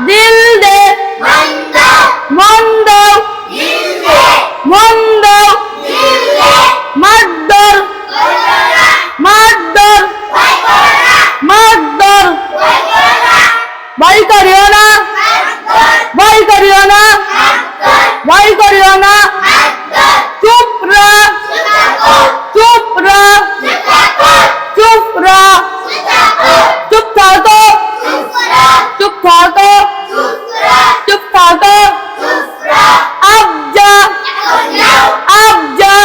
দিল দে মন দাও মন দাও মাদ্দর মাদ্দর মাদ্দর ভয় করিও না ভয় করিও না ভয় করিও না চুপ রা চুপ রা চুপ রা চুপ থাকো চুপ থাকো চুপ থাকো আবজা আবজা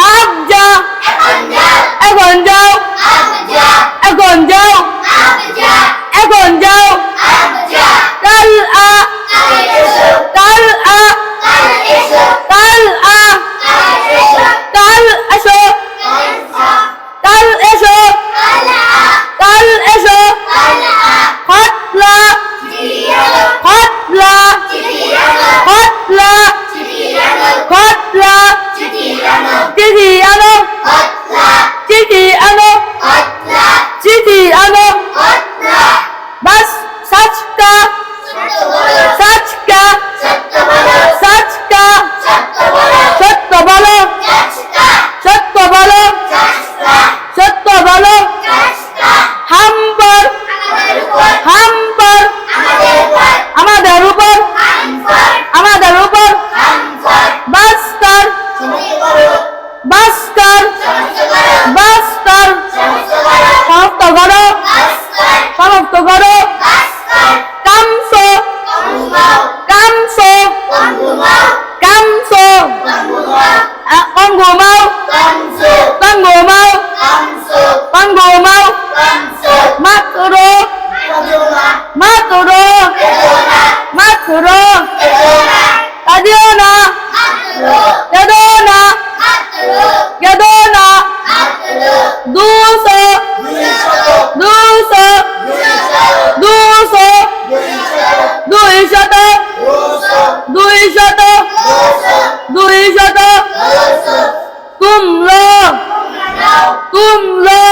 আবজা এখন যাও এখন যাও এখন যাও কাল আ কাল আ কাল আ কাল এসো কাল এসো কাল এসো হটলা হটলা হটলা হটলা চিঠি আনো চিঠি আনো চিঠি আনো बस सच का सच का सच का सत्य बोलो सत्य बोलो सत्य बोलो हम पर আমাদের উপর আমাদের উপর বাস কর বাস কর বাস কর সমাপ্ত করো সমাপ্ত করো কামসো কামসো কামসো পঙ্গুমাও পঙ্গুমাও পঙ্গুমাও মাতরো মাতরো মাতরো কাদিও না কেদো না কেদো না দুশো দুশো দুশো দুইশত দুইশত দুইশত কুমড়ো কুমড়ো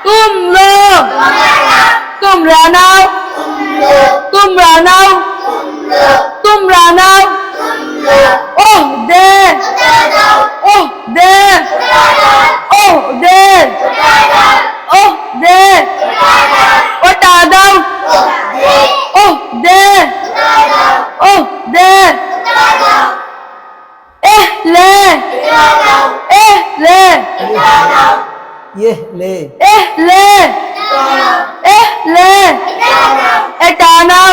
কুমড়ো তোমরা নাও তোমরা নাও তোমরা নাও ওহ দে ওহ দে ওহ দে ওহ দে ওটা দাও ওহ দে ওহ দে লে লে ये ले লে লে এটা নাও